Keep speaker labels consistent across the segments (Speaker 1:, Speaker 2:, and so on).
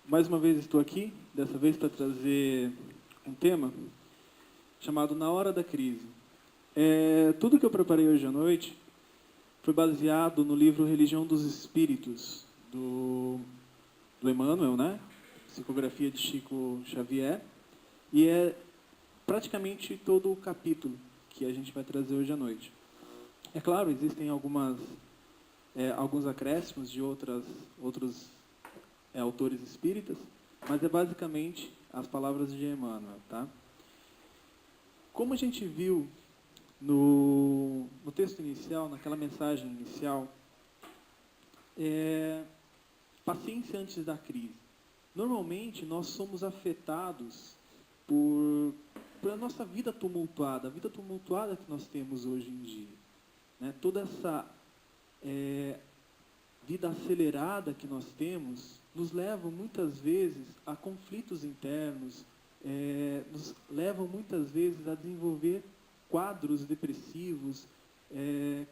Speaker 1: Mais uma vez estou aqui, dessa vez para trazer um tema chamado Na Hora da Crise. Tudo que eu preparei hoje à noite foi baseado no livro Religião dos Espíritos, do Emmanuel, né? Psicografia de Chico Xavier. E é praticamente todo o capítulo que a gente vai trazer hoje à noite. É claro, existem alguns acréscimos de outros autores espíritas, mas é basicamente as palavras de Emmanuel, tá? Como a gente viu no texto inicial, naquela mensagem inicial, paciência antes da crise. Normalmente, nós somos afetados por a nossa vida tumultuada, a vida tumultuada que nós temos hoje em dia, né? Toda essa vida acelerada que nós temos nos leva muitas vezes a conflitos internos, nos levam muitas vezes a desenvolver quadros depressivos,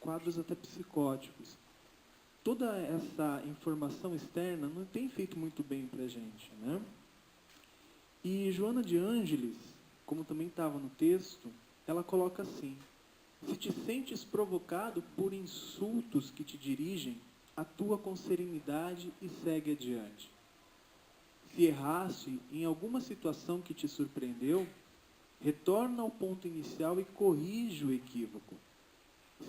Speaker 1: quadros até psicóticos. Toda essa informação externa não tem feito muito bem para a gente, né? E Joana de Ângeles, como também estava no texto, ela coloca assim: se te sentes provocado por insultos que te dirigem, atua com serenidade e segue adiante. Se erraste em alguma situação que te surpreendeu, retorna ao ponto inicial e corrige o equívoco.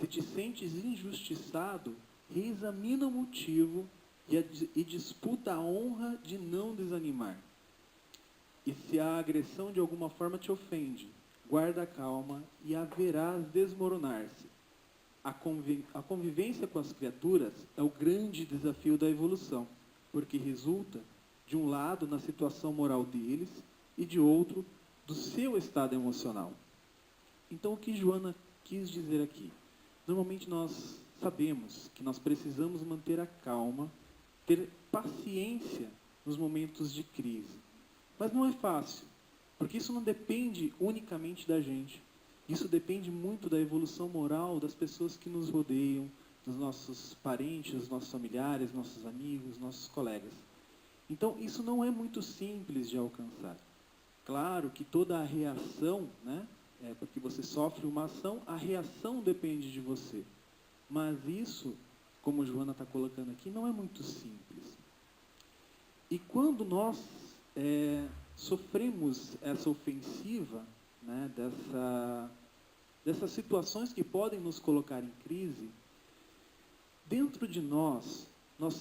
Speaker 1: Se te sentes injustiçado, reexamina o motivo e disputa a honra de não desanimar. E se a agressão de alguma forma te ofende, guarda a calma e a verás desmoronar-se. A convivência com as criaturas é o grande desafio da evolução, porque resulta, de um lado, na situação moral deles e, de outro, do seu estado emocional. Então, o que Joana quis dizer aqui? Normalmente nós sabemos que nós precisamos manter a calma, ter paciência nos momentos de crise. Mas não é fácil, porque isso não depende unicamente da gente. Isso depende muito da evolução moral das pessoas que nos rodeiam, dos nossos parentes, dos nossos familiares, nossos amigos, nossos colegas. Então, isso não é muito simples de alcançar. Claro que toda a reação, né, porque você sofre uma ação, a reação depende de você. Mas isso, como a Joana está colocando aqui, não é muito simples. E quando nós sofremos essa ofensiva, né, dessas situações que podem nos colocar em crise, dentro de nós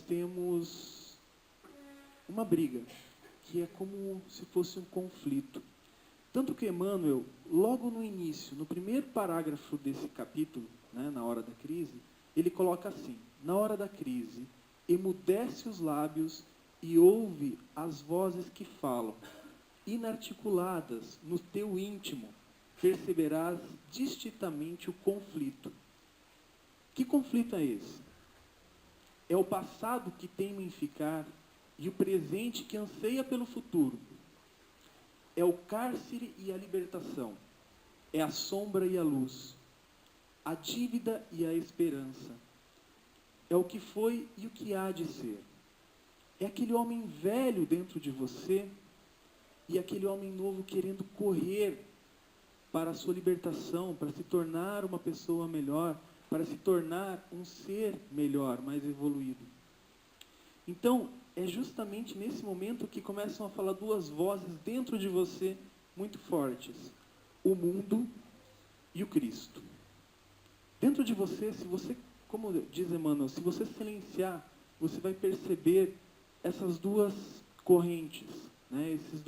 Speaker 1: temos uma briga, que é como se fosse um conflito. Tanto que Emmanuel, logo no início, no primeiro parágrafo desse capítulo, né, na hora da crise, ele coloca assim: na hora da crise, emudece os lábios e ouve as vozes que falam, inarticuladas no teu íntimo, perceberás distintamente o conflito. Que conflito é esse? É o passado que teima em ficar e o presente que anseia pelo futuro. É o cárcere e a libertação. É a sombra e a luz. A dívida e a esperança. É o que foi e o que há de ser. É aquele homem velho dentro de você e aquele homem novo querendo correr para a sua libertação, para se tornar uma pessoa melhor, para se tornar um ser melhor, mais evoluído. Então, é justamente nesse momento que começam a falar duas vozes dentro de você muito fortes: o mundo e o Cristo. Dentro de você, se você, como diz Emmanuel, se você silenciar, você vai perceber essas duas correntes, né? Essas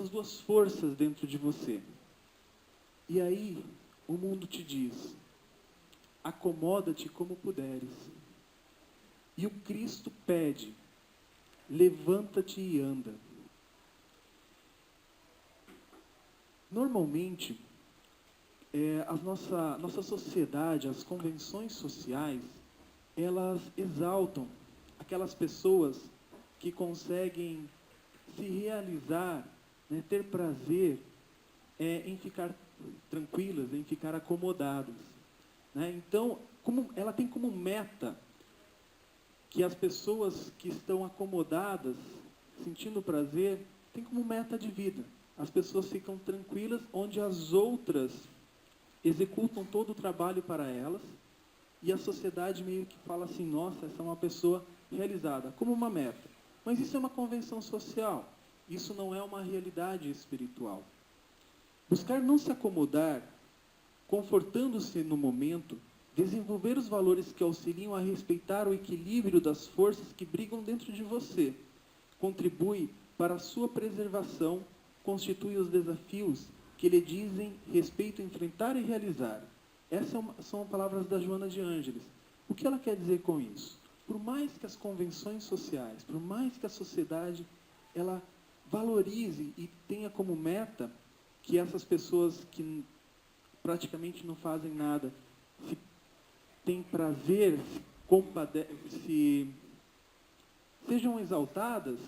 Speaker 1: duas forças dentro de você. E aí, o mundo te diz: acomoda-te como puderes. E o Cristo pede: levanta-te e anda. Normalmente, a nossa sociedade, as convenções sociais, elas exaltam aquelas pessoas que conseguem se realizar, né, ter prazer em ficar tranquilas, em ficar acomodadas, né? Então, ela tem como meta que as pessoas que estão acomodadas, sentindo prazer, têm como meta de vida. As pessoas ficam tranquilas, onde as outras executam todo o trabalho para elas, e a sociedade meio que fala assim, nossa, essa é uma pessoa realizada, como uma meta. Mas isso é uma convenção social, isso não é uma realidade espiritual. Buscar não se acomodar, confortando-se no momento, desenvolver os valores que auxiliam a respeitar o equilíbrio das forças que brigam dentro de você, contribui para a sua preservação, constitui os desafios que lhe dizem respeito a enfrentar e realizar. Essas são palavras da Joana de Ângeles. O que ela quer dizer com isso? Por mais que as convenções sociais, por mais que a sociedade, ela valorize e tenha como meta que essas pessoas que praticamente não fazem nada, se têm prazer, sejam exaltadas,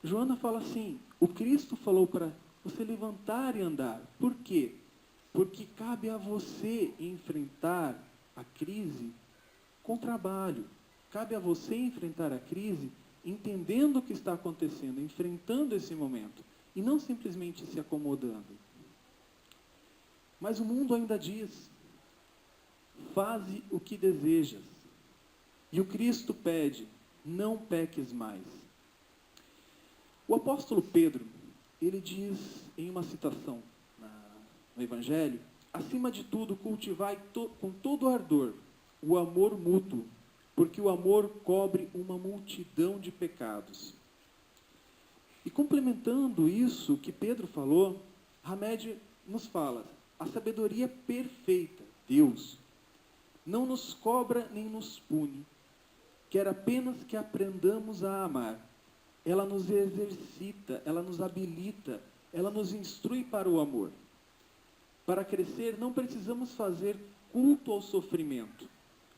Speaker 1: Joana fala assim, o Cristo falou para você levantar e andar. Por quê? Porque cabe a você enfrentar a crise com trabalho. Cabe a você enfrentar a crise entendendo o que está acontecendo, enfrentando esse momento, e não simplesmente se acomodando. Mas o mundo ainda diz, faze o que desejas. E o Cristo pede, não peques mais. O apóstolo Pedro, ele diz em uma citação no Evangelho, acima de tudo, cultivai com todo ardor o amor mútuo, porque o amor cobre uma multidão de pecados. E complementando isso que Pedro falou, Hamed nos fala, a sabedoria perfeita, Deus, não nos cobra nem nos pune, quer apenas que aprendamos a amar. Ela nos exercita, ela nos habilita, ela nos instrui para o amor. Para crescer, não precisamos fazer culto ao sofrimento,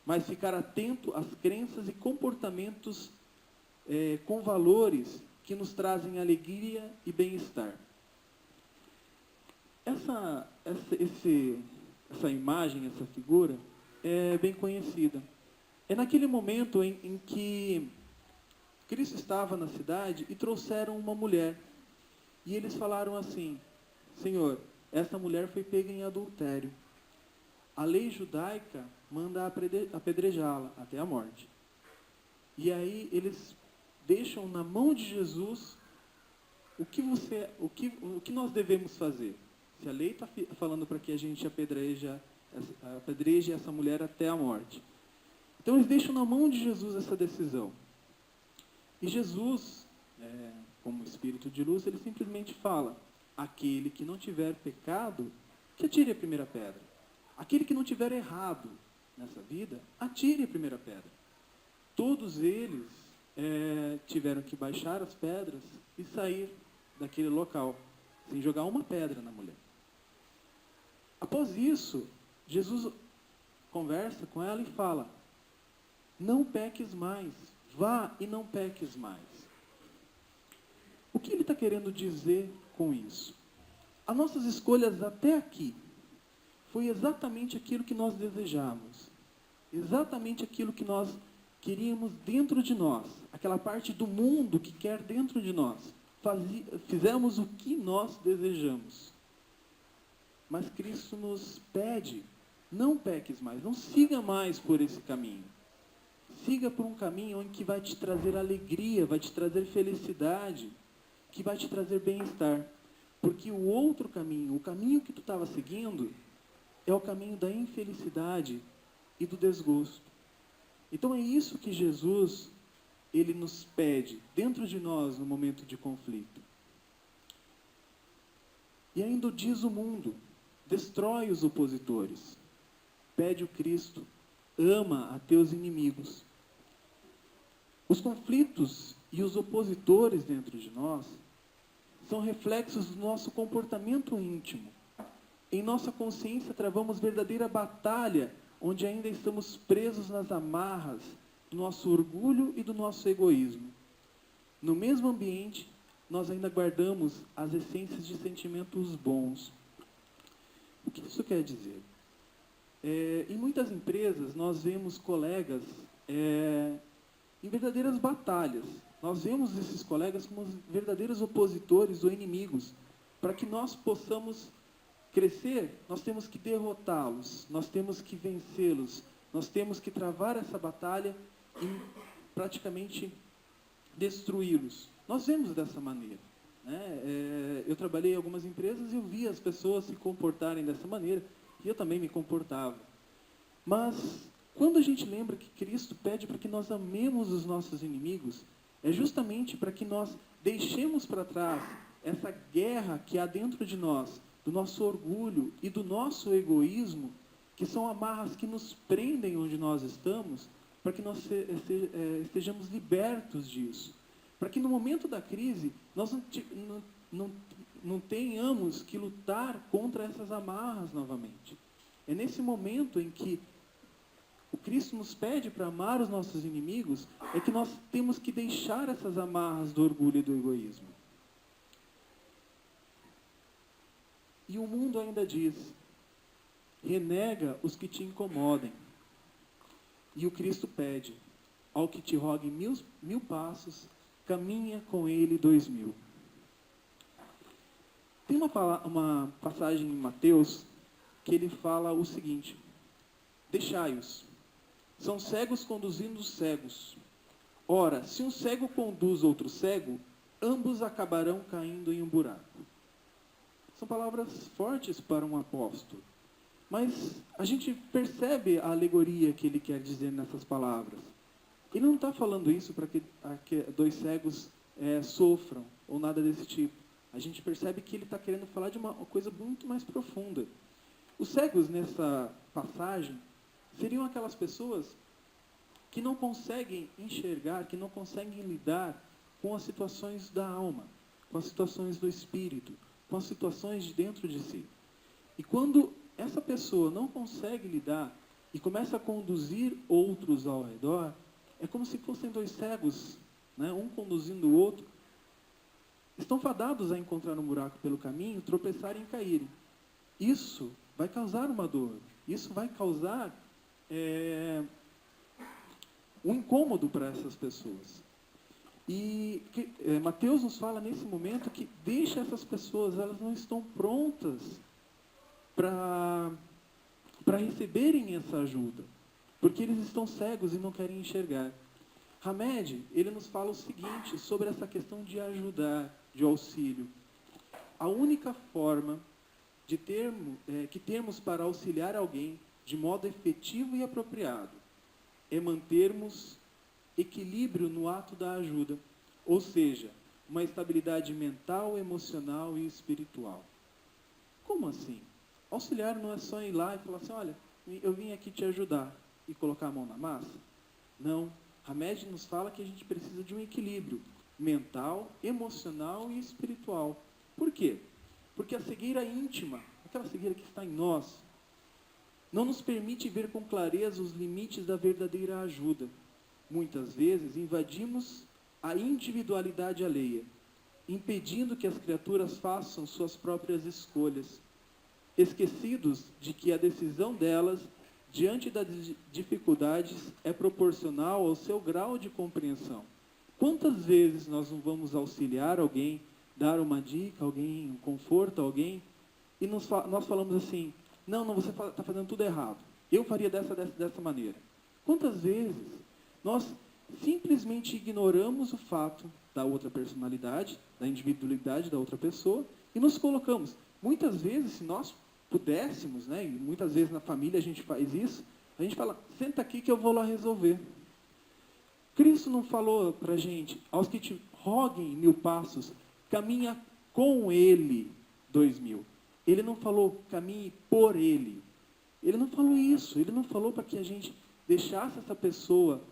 Speaker 1: mas ficar atento às crenças e comportamentos com valores que nos trazem alegria e bem-estar. Essa imagem, essa figura, é bem conhecida. É naquele momento em que Cristo estava na cidade e trouxeram uma mulher. E eles falaram assim, Senhor, essa mulher foi pega em adultério. A lei judaica manda apedrejá-la até a morte. E aí eles deixam na mão de Jesus o que nós devemos fazer. Se a lei está falando para que a gente apedreje essa mulher até a morte. Então eles deixam na mão de Jesus essa decisão. E Jesus, como Espírito de luz, ele simplesmente fala, aquele que não tiver pecado, que atire a primeira pedra. Aquele que não tiver errado nessa vida, atire a primeira pedra. Todos eles tiveram que baixar as pedras e sair daquele local, sem jogar uma pedra na mulher. Após isso, Jesus conversa com ela e fala, não peques mais, vá e não peques mais. O que ele está querendo dizer com isso? As nossas escolhas até aqui foi exatamente aquilo que nós desejamos, exatamente aquilo que nós queríamos dentro de nós, aquela parte do mundo que quer dentro de nós. Fizemos o que nós desejamos. Mas Cristo nos pede, não peques mais, não siga mais por esse caminho. Siga por um caminho em que vai te trazer alegria, vai te trazer felicidade, que vai te trazer bem-estar. Porque o outro caminho, o caminho que tu estava seguindo, é o caminho da infelicidade e do desgosto. Então é isso que Jesus, ele nos pede dentro de nós no momento de conflito. E ainda diz o mundo, destrói os opositores. Pede o Cristo, ama a teus inimigos. Os conflitos e os opositores dentro de nós são reflexos do nosso comportamento íntimo. Em nossa consciência travamos verdadeira batalha, onde ainda estamos presos nas amarras do nosso orgulho e do nosso egoísmo. No mesmo ambiente, nós ainda guardamos as essências de sentimentos bons. O que isso quer dizer? Em muitas empresas, nós vemos colegas em verdadeiras batalhas. Nós vemos esses colegas como verdadeiros opositores ou inimigos. Para que nós possamos crescer, nós temos que derrotá-los, nós temos que vencê-los, nós temos que travar essa batalha e praticamente destruí-los. Nós vemos dessa maneira. Eu trabalhei em algumas empresas e eu vi as pessoas se comportarem dessa maneira, e eu também me comportava. Mas, quando a gente lembra que Cristo pede para que nós amemos os nossos inimigos, é justamente para que nós deixemos para trás essa guerra que há dentro de nós, do nosso orgulho e do nosso egoísmo, que são amarras que nos prendem onde nós estamos, para que nós estejamos libertos disso. Para que no momento da crise, nós não tenhamos que lutar contra essas amarras novamente. É nesse momento em que o Cristo nos pede para amar os nossos inimigos, é que nós temos que deixar essas amarras do orgulho e do egoísmo. E o mundo ainda diz, renega os que te incomodem. E o Cristo pede, ao que te rogue 1000 passos, caminha com ele 2000. Tem uma passagem em Mateus que ele fala o seguinte: deixai-os, são cegos conduzindo os cegos. Ora, se um cego conduz outro cego, ambos acabarão caindo em um buraco. São palavras fortes para um apóstolo. Mas a gente percebe a alegoria que ele quer dizer nessas palavras. Ele não está falando isso para que 2 cegos sofram, ou nada desse tipo. A gente percebe que ele está querendo falar de uma coisa muito mais profunda. Os cegos, nessa passagem, seriam aquelas pessoas que não conseguem enxergar, que não conseguem lidar com as situações da alma, com as situações do espírito, com as situações de dentro de si. E quando essa pessoa não consegue lidar e começa a conduzir outros ao redor, é como se fossem 2 cegos, um conduzindo o outro, estão fadados a encontrar um buraco pelo caminho, tropeçarem e caírem. Isso vai causar uma dor, isso vai causar um incômodo para essas pessoas. E Mateus nos fala nesse momento que deixa essas pessoas, elas não estão prontas para receberem essa ajuda, porque eles estão cegos e não querem enxergar. Hamed, ele nos fala o seguinte sobre essa questão de ajudar, de auxílio. A única forma que temos para auxiliar alguém de modo efetivo e apropriado é mantermos equilíbrio no ato da ajuda, ou seja, uma estabilidade mental, emocional e espiritual. Como assim? Auxiliar não é só ir lá e falar assim, olha, eu vim aqui te ajudar e colocar a mão na massa? Não. Hamed nos fala que a gente precisa de um equilíbrio mental, emocional e espiritual. Por quê? Porque a cegueira íntima, aquela cegueira que está em nós, não nos permite ver com clareza os limites da verdadeira ajuda. Muitas vezes invadimos a individualidade alheia, impedindo que as criaturas façam suas próprias escolhas, esquecidos de que a decisão delas, diante das dificuldades, é proporcional ao seu grau de compreensão. Quantas vezes nós não vamos auxiliar alguém, dar uma dica a alguém, um conforto a alguém, e nós falamos assim, não, você está fazendo tudo errado, eu faria dessa maneira. Quantas vezes nós simplesmente ignoramos o fato da outra personalidade, da individualidade da outra pessoa, e nos colocamos. Muitas vezes, se nós pudéssemos, e muitas vezes na família a gente faz isso, a gente fala, senta aqui que eu vou lá resolver. Cristo não falou para a gente, aos que te roguem 1000 passos, caminha com ele 2000. Ele não falou, caminhe por ele. Ele não falou isso, ele não falou para que a gente deixasse essa pessoa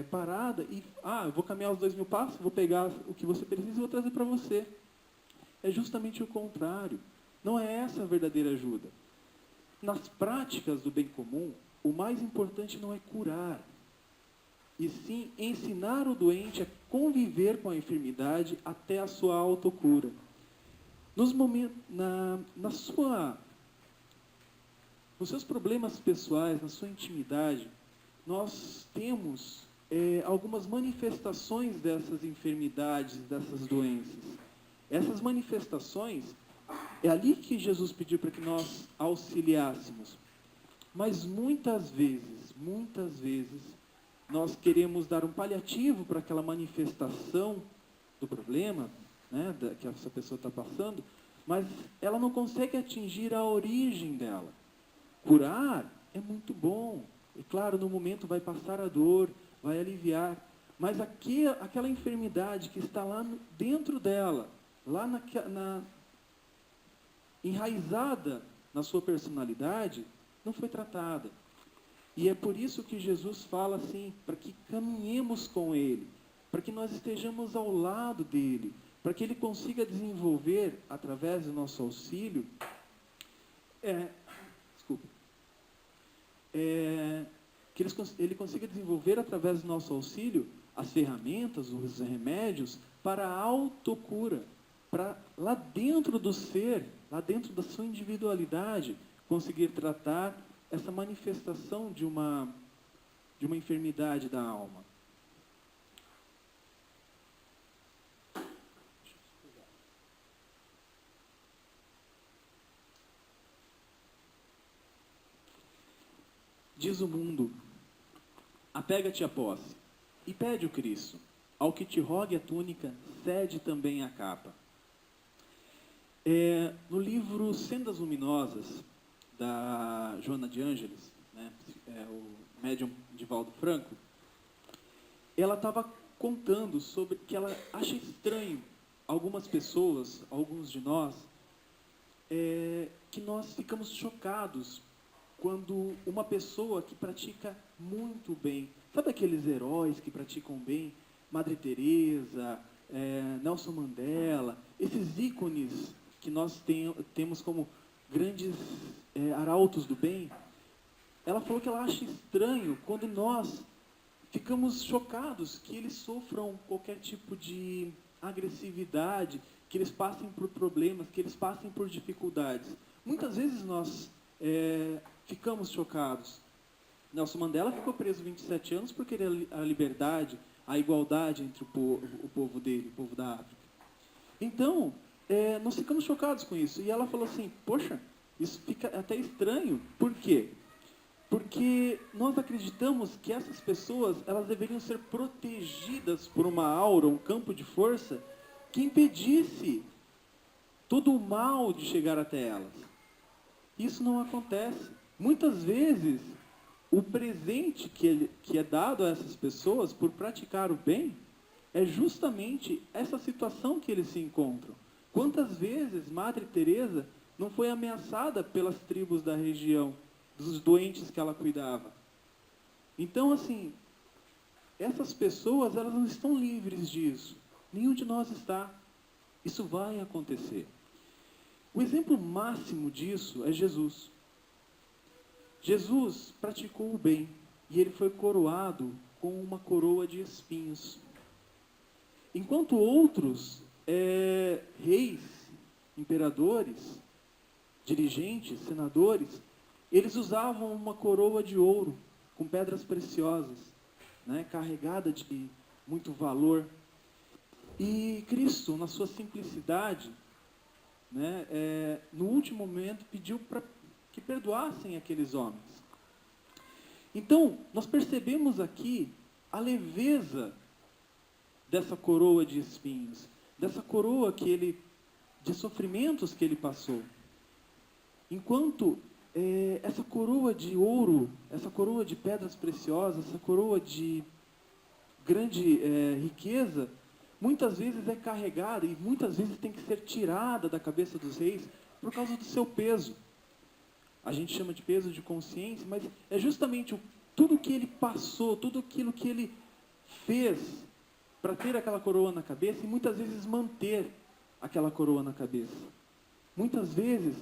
Speaker 1: parada e, eu vou caminhar os 2000 passos, vou pegar o que você precisa e vou trazer para você. É justamente o contrário. Não é essa a verdadeira ajuda. Nas práticas do bem comum, o mais importante não é curar, e sim ensinar o doente a conviver com a enfermidade até a sua autocura. Nos seus problemas pessoais, na sua intimidade, nós temos algumas manifestações dessas enfermidades, dessas doenças. Essas manifestações, é ali que Jesus pediu para que nós auxiliássemos. Mas muitas vezes, nós queremos dar um paliativo para aquela manifestação do problema, né, que essa pessoa está passando, mas ela não consegue atingir a origem dela. Curar é muito bom. E claro, no momento vai passar a dor, vai aliviar. Mas aquela enfermidade que está lá dentro dela, lá enraizada na sua personalidade, não foi tratada. E é por isso que Jesus fala assim, para que caminhemos com Ele, para que nós estejamos ao lado dEle, para que Ele consiga desenvolver, através do nosso auxílio, que Ele consiga desenvolver, através do nosso auxílio, as ferramentas, os remédios, para a autocura, para lá dentro do ser, lá dentro da sua individualidade, conseguir tratar essa manifestação de uma enfermidade da alma. Diz o mundo: apega-te à posse e pede o Cristo. Ao que te rogue a túnica, cede também a capa. No livro Sendas Luminosas, da Joana de Ângeles, né, o médium Divaldo Franco, ela estava contando sobre que ela acha estranho algumas pessoas, alguns de nós, que nós ficamos chocados quando uma pessoa que pratica muito bem, sabe aqueles heróis que praticam bem, Madre Teresa, Nelson Mandela, esses ícones que nós temos como grandes arautos do bem, ela falou que ela acha estranho quando nós ficamos chocados que eles sofram qualquer tipo de agressividade, que eles passem por problemas, que eles passem por dificuldades. Muitas vezes nós ficamos chocados. Nelson Mandela ficou preso 27 anos por querer a liberdade, a igualdade entre o povo dele, o povo da África. Então, nós ficamos chocados com isso. E ela falou assim, poxa, isso fica até estranho. Por quê? Porque nós acreditamos que essas pessoas, elas deveriam ser protegidas por uma aura, um campo de força, que impedisse todo o mal de chegar até elas. Isso não acontece. Muitas vezes, o presente que é dado a essas pessoas por praticar o bem, é justamente essa situação que eles se encontram. Quantas vezes Madre Teresa não foi ameaçada pelas tribos da região, dos doentes que ela cuidava? Então, assim, essas pessoas, elas não estão livres disso. Nenhum de nós está. Isso vai acontecer. O exemplo máximo disso é Jesus. Jesus praticou o bem e ele foi coroado com uma coroa de espinhos. Enquanto outros reis, imperadores, dirigentes, senadores, eles usavam uma coroa de ouro com pedras preciosas, né, carregada de muito valor. E Cristo, na sua simplicidade, né, no último momento, pediu para que perdoassem aqueles homens. Então, nós percebemos aqui a leveza dessa coroa de espinhos, dessa coroa de sofrimentos que ele passou. Enquanto essa coroa de ouro, essa coroa de pedras preciosas, essa coroa de grande riqueza, muitas vezes é carregada e muitas vezes tem que ser tirada da cabeça dos reis por causa do seu peso. A gente chama de peso de consciência, mas é justamente tudo que ele passou, tudo aquilo que ele fez para ter aquela coroa na cabeça e muitas vezes manter aquela coroa na cabeça. Muitas vezes,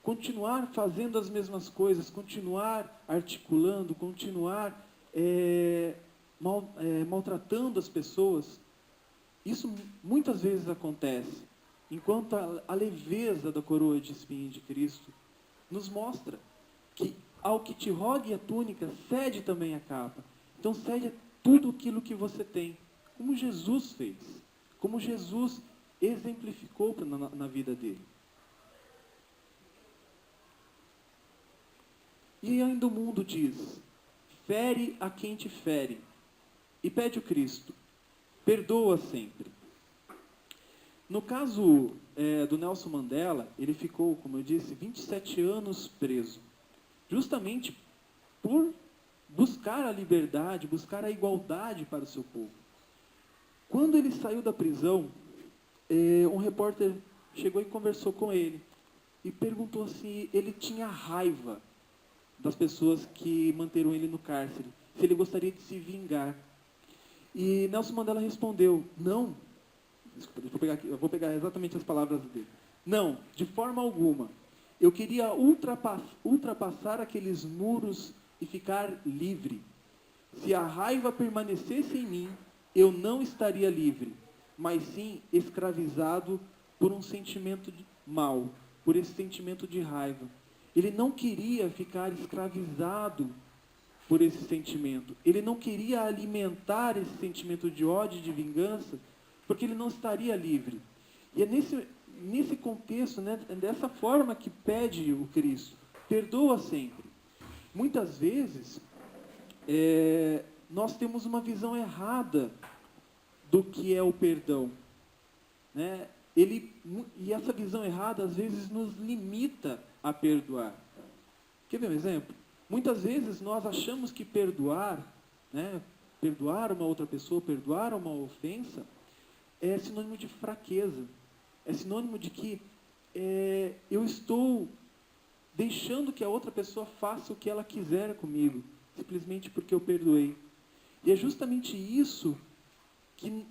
Speaker 1: continuar fazendo as mesmas coisas, continuar articulando, continuar maltratando as pessoas. Isso muitas vezes acontece, enquanto a leveza da coroa de espinho de Cristo nos mostra que ao que te rogue a túnica, cede também a capa. Então tudo aquilo que você tem, como Jesus fez, como Jesus exemplificou na vida dele. E ainda o mundo diz, fere a quem te fere, e pede o Cristo, perdoa sempre. No caso do Nelson Mandela, ele ficou, como eu disse, 27 anos preso, justamente por buscar a liberdade, buscar a igualdade para o seu povo. Quando ele saiu da prisão, um repórter chegou e conversou com ele e perguntou se ele tinha raiva das pessoas que manteram ele no cárcere, se ele gostaria de se vingar. E Nelson Mandela respondeu, não, desculpa, eu vou pegar exatamente as palavras dele. Não, de forma alguma. Eu queria ultrapassar aqueles muros e ficar livre. Se a raiva permanecesse em mim, eu não estaria livre, mas sim escravizado por um sentimento mau, por esse sentimento de raiva. Ele não queria ficar escravizado por esse sentimento. Ele não queria alimentar esse sentimento de ódio e de vingança, porque ele não estaria livre. E é nesse contexto, né, dessa forma que pede o Cristo, perdoa sempre. Muitas vezes, nós temos uma visão errada do que é o perdão, né? E essa visão errada, às vezes, nos limita a perdoar. Quer ver um exemplo? Muitas vezes nós achamos que perdoar, né, perdoar uma outra pessoa, perdoar uma ofensa, é sinônimo de fraqueza. É sinônimo de que eu estou deixando que a outra pessoa faça o que ela quiser comigo, simplesmente porque eu perdoei. E é justamente isso que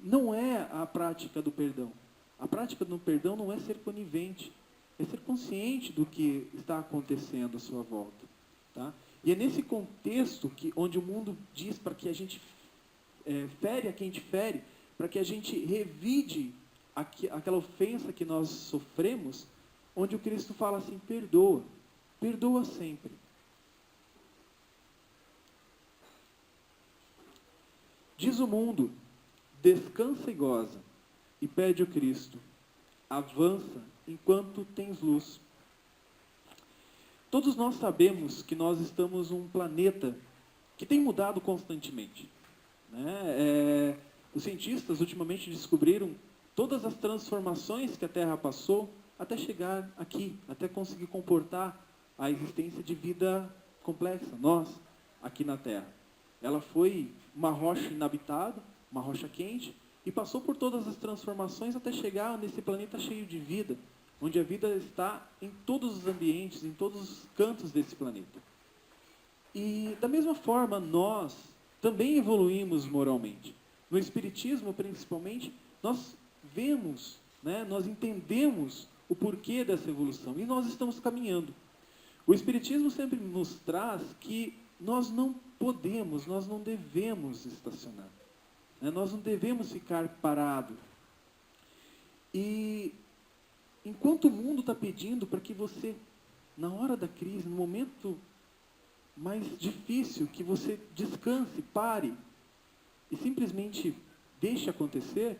Speaker 1: não é a prática do perdão. A prática do perdão não é ser conivente, é ser consciente do que está acontecendo à sua volta. Tá? E é nesse contexto onde o mundo diz para que a gente fere a quem te fere, para que a gente revide aquela ofensa que nós sofremos, onde o Cristo fala assim, perdoa, perdoa sempre. Diz o mundo, descansa e goza, e pede o Cristo, avança enquanto tens luz. Todos nós sabemos que nós estamos num planeta que tem mudado constantemente, né? Os cientistas ultimamente descobriram todas as transformações que a Terra passou até chegar aqui, até conseguir comportar a existência de vida complexa, nós, aqui na Terra. Ela foi uma rocha inabitada, uma rocha quente, e passou por todas as transformações até chegar nesse planeta cheio de vida, onde a vida está em todos os ambientes, em todos os cantos desse planeta. E, da mesma forma, nós também evoluímos moralmente. No Espiritismo, principalmente, nós vemos, né, nós entendemos o porquê dessa evolução, e nós estamos caminhando. O Espiritismo sempre nos traz que nós não podemos, nós não devemos estacionar. Né? Nós não devemos ficar parados. E enquanto o mundo está pedindo para que você, na hora da crise, no momento mais difícil, que você descanse, pare e simplesmente deixe acontecer,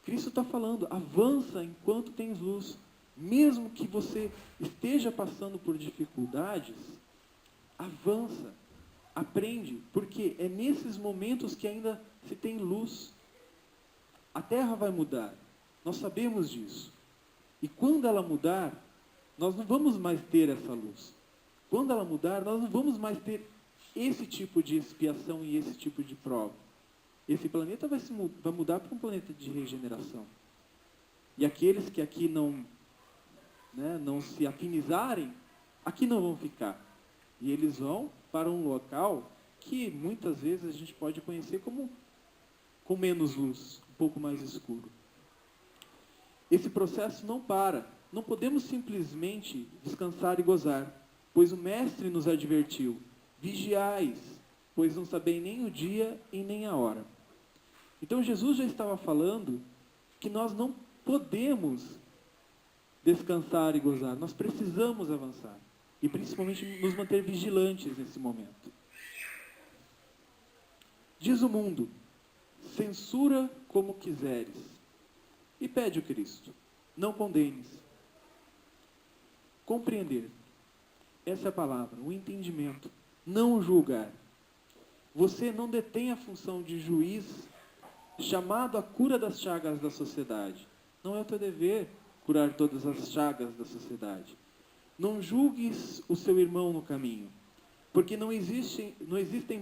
Speaker 1: Cristo está falando, avança enquanto tens luz. Mesmo que você esteja passando por dificuldades, avança, aprende, porque é nesses momentos que ainda se tem luz. A Terra vai mudar, nós sabemos disso. E quando ela mudar, nós não vamos mais ter essa luz. Quando ela mudar, nós não vamos mais ter esse tipo de expiação e esse tipo de prova. Esse planeta vai mudar para um planeta de regeneração. E aqueles que aqui não se afinizarem, aqui não vão ficar. E eles vão para um local que muitas vezes a gente pode conhecer como com menos luz, um pouco mais escuro. Esse processo não para. Não podemos simplesmente descansar e gozar, pois o Mestre nos advertiu, vigiais, pois não sabeis nem o dia e nem a hora. Então Jesus já estava falando que nós não podemos descansar e gozar, nós precisamos avançar. E principalmente nos manter vigilantes nesse momento. Diz o mundo: censura como quiseres. E pede o Cristo: não condenes. Compreender. Essa é a palavra, o entendimento. Não julgar. Você não detém a função de juiz chamado à cura das chagas da sociedade. Não é o teu dever curar todas as chagas da sociedade. Não julgues o seu irmão no caminho, porque não existem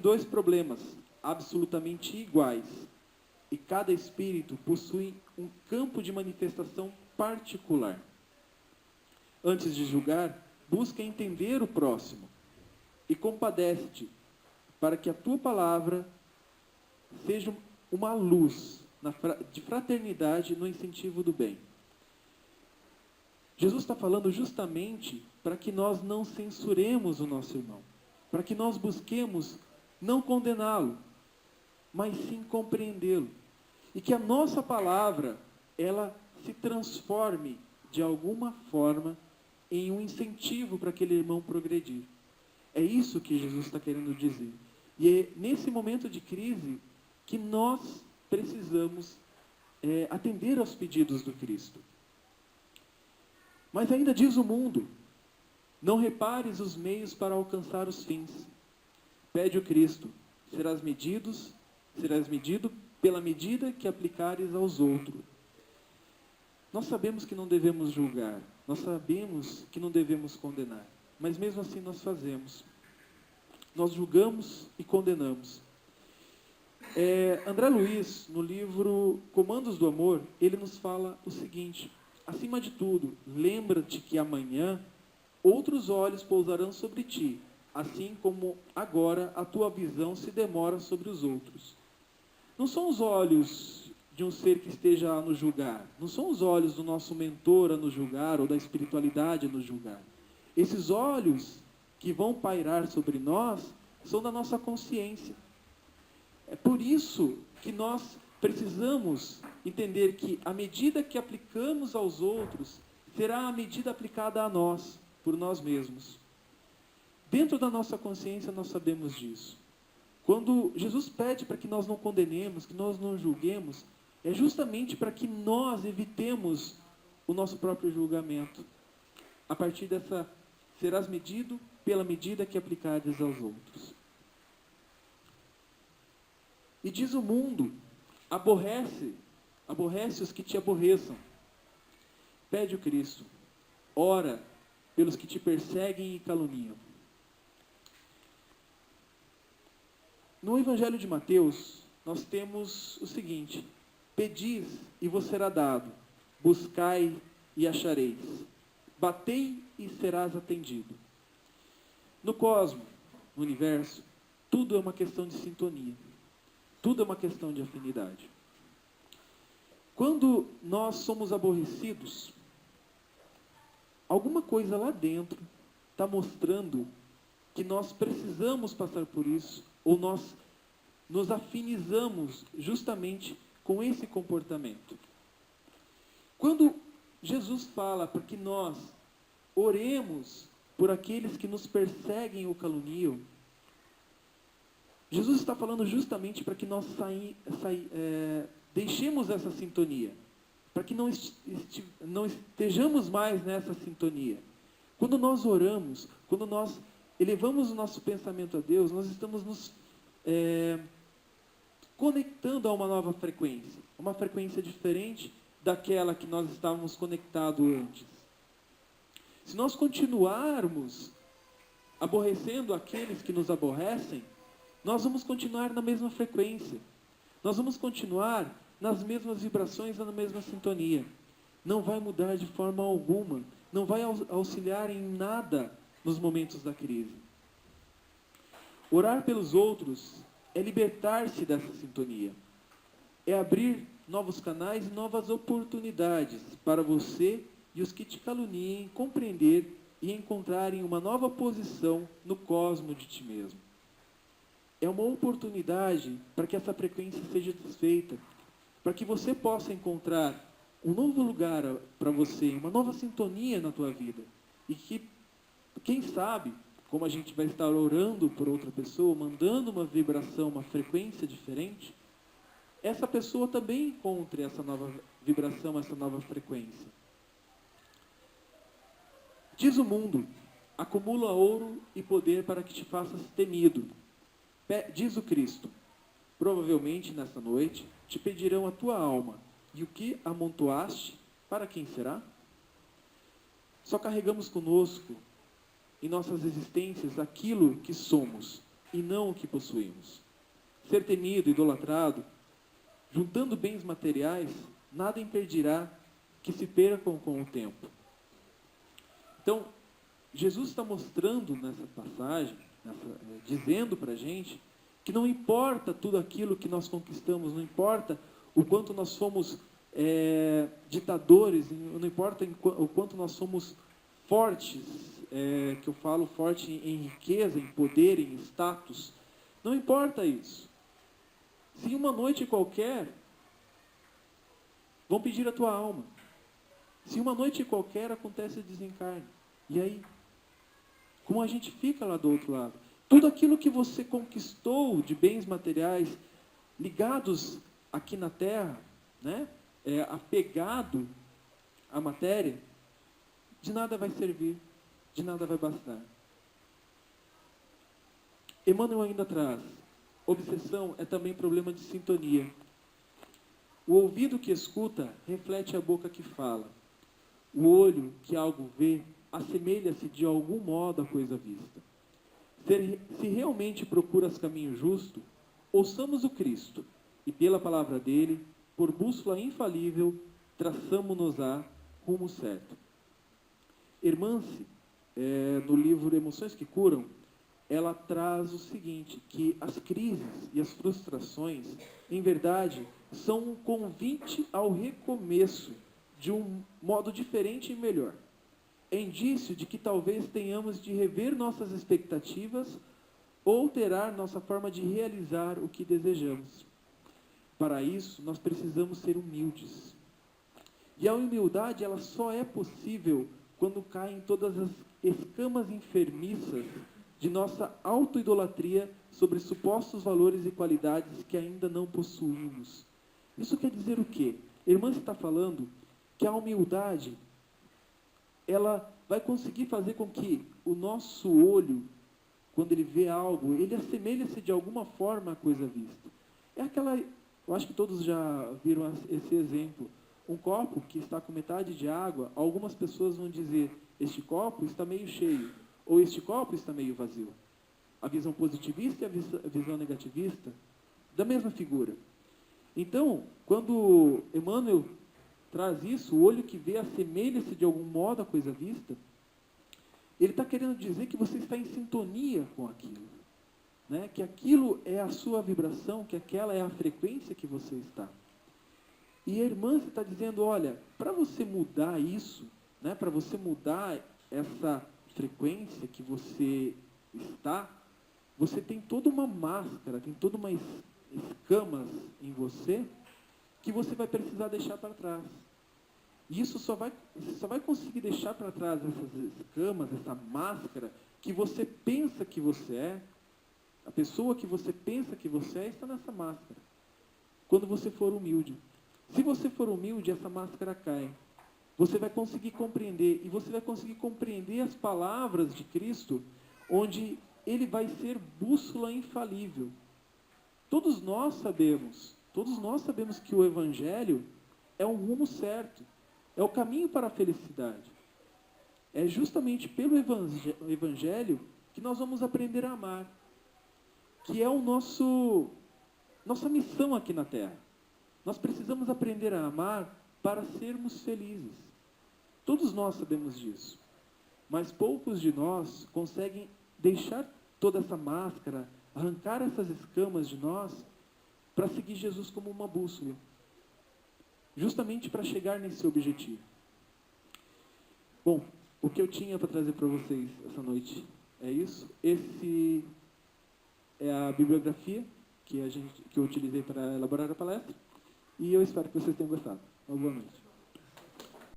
Speaker 1: dois problemas absolutamente iguais, e cada espírito possui um campo de manifestação particular. Antes de julgar, busca entender o próximo e compadece-te, para que a tua palavra seja uma luz de fraternidade no incentivo do bem. Jesus está falando justamente para que nós não censuremos o nosso irmão, para que nós busquemos não condená-lo, mas sim compreendê-lo. E que a nossa palavra, ela se transforme de alguma forma em um incentivo para aquele irmão progredir. É isso que Jesus está querendo dizer. E é nesse momento de crise que nós precisamos atender aos pedidos do Cristo. Mas ainda diz o mundo: não repares os meios para alcançar os fins. Pede o Cristo: serás medido pela medida que aplicares aos outros. Nós sabemos que não devemos julgar, nós sabemos que não devemos condenar, mas mesmo assim nós fazemos. Nós julgamos e condenamos. André Luiz, no livro Comandos do Amor, ele nos fala o seguinte: acima de tudo, lembra-te que amanhã outros olhos pousarão sobre ti, assim como agora a tua visão se demora sobre os outros. Não são os olhos de um ser que esteja a nos julgar, não são os olhos do nosso mentor a nos julgar, ou da espiritualidade a nos julgar. Esses olhos que vão pairar sobre nós são da nossa consciência. É por isso que nós precisamos entender que a medida que aplicamos aos outros será a medida aplicada a nós, por nós mesmos. Dentro da nossa consciência nós sabemos disso. Quando Jesus pede para que nós não condenemos, que nós não julguemos, é justamente para que nós evitemos o nosso próprio julgamento. A partir dessa, serás medido pela medida que aplicares aos outros. E diz o mundo: aborrece os que te aborreçam. Pede o Cristo: ora pelos que te perseguem e caluniam. No Evangelho de Mateus, nós temos o seguinte: pedis e vos será dado, buscai e achareis, batei e serás atendido. No cosmos, no universo, tudo é uma questão de sintonia. Tudo é uma questão de afinidade. Quando nós somos aborrecidos, alguma coisa lá dentro está mostrando que nós precisamos passar por isso, ou nós nos afinizamos justamente com esse comportamento. Quando Jesus fala para que nós oremos por aqueles que nos perseguem ou caluniam, Jesus está falando justamente para que nós deixemos essa sintonia, para que não estejamos mais nessa sintonia. Quando nós oramos, quando nós elevamos o nosso pensamento a Deus, nós estamos nos conectando a uma nova frequência, uma frequência diferente daquela que nós estávamos conectados antes. Se nós continuarmos aborrecendo aqueles que nos aborrecem, nós vamos continuar na mesma frequência. Nós vamos continuar nas mesmas vibrações, na mesma sintonia. Não vai mudar de forma alguma. Não vai auxiliar em nada nos momentos da crise. Orar pelos outros é libertar-se dessa sintonia. É abrir novos canais e novas oportunidades para você e os que te caluniem compreender e encontrarem uma nova posição no cosmos de ti mesmo. É uma oportunidade para que essa frequência seja desfeita, para que você possa encontrar um novo lugar para você, uma nova sintonia na tua vida. E que, quem sabe, como a gente vai estar orando por outra pessoa, mandando uma vibração, uma frequência diferente, essa pessoa também encontre essa nova vibração, essa nova frequência. Diz o mundo: acumula ouro e poder para que te faças temido. Diz o Cristo: provavelmente nessa noite te pedirão a tua alma, e o que amontoaste, para quem será? Só carregamos conosco em nossas existências aquilo que somos e não o que possuímos. Ser temido, idolatrado, juntando bens materiais, nada impedirá que se percam com o tempo. Então, Jesus está mostrando nessa passagem, dizendo para a gente, que não importa tudo aquilo que nós conquistamos, não importa o quanto nós somos ditadores, não importa o quanto nós somos fortes, que eu falo forte em riqueza, em poder, em status, não importa isso. Se uma noite qualquer vão pedir a tua alma, se uma noite qualquer acontece o desencarne, e aí? Como a gente fica lá do outro lado? Tudo aquilo que você conquistou de bens materiais ligados aqui na Terra, né? Apegado à matéria, de nada vai servir, de nada vai bastar. Emmanuel ainda traz: obsessão é também problema de sintonia. O ouvido que escuta reflete a boca que fala. O olho que algo vê assemelha-se de algum modo à coisa vista. Se realmente procuras caminho justo, ouçamos o Cristo, e pela palavra dele, por bússola infalível, traçamo-nos-á rumo certo. Hermance, no livro Emoções que Curam, ela traz o seguinte, que as crises e as frustrações, em verdade, são um convite ao recomeço de um modo diferente e melhor. É indício de que talvez tenhamos de rever nossas expectativas ou alterar nossa forma de realizar o que desejamos. Para isso, nós precisamos ser humildes. E a humildade, ela só é possível quando caem todas as escamas enfermiças de nossa autoidolatria sobre supostos valores e qualidades que ainda não possuímos. Isso quer dizer o quê? A irmã está falando que a humildade, ela vai conseguir fazer com que o nosso olho, quando ele vê algo, ele assemelha-se de alguma forma à coisa vista. É aquela, eu acho que todos já viram esse exemplo. Um copo que está com metade de água, algumas pessoas vão dizer: este copo está meio cheio, ou este copo está meio vazio. A visão positivista e a visão negativista, da mesma figura. Então, quando Emmanuel traz isso, o olho que vê assemelha-se de algum modo à coisa vista, ele está querendo dizer que você está em sintonia com aquilo, né? Que aquilo é a sua vibração, que aquela é a frequência que você está. E a irmã está dizendo: olha, para você mudar isso, né? Para você mudar essa frequência que você está, você tem toda uma máscara, tem toda uma escamas em você que você vai precisar deixar para trás. E isso você só vai conseguir deixar para trás essas escamas, essa máscara que você pensa que você é. A pessoa que você pensa que você é está nessa máscara. Quando você for humilde. Se você for humilde, essa máscara cai. Você vai conseguir compreender, e você vai conseguir compreender as palavras de Cristo, onde ele vai ser bússola infalível. Todos nós sabemos que o Evangelho é um rumo certo, é o caminho para a felicidade. É justamente pelo Evangelho que nós vamos aprender a amar, que é nossa missão aqui na Terra. Nós precisamos aprender a amar para sermos felizes. Todos nós sabemos disso, mas poucos de nós conseguem deixar toda essa máscara, arrancar essas escamas de nós, para seguir Jesus como uma bússola, justamente para chegar nesse objetivo. Bom, o que eu tinha para trazer para vocês essa noite é isso. Esse é a bibliografia que eu utilizei para elaborar a palestra, e eu espero que vocês tenham gostado. Uma boa noite.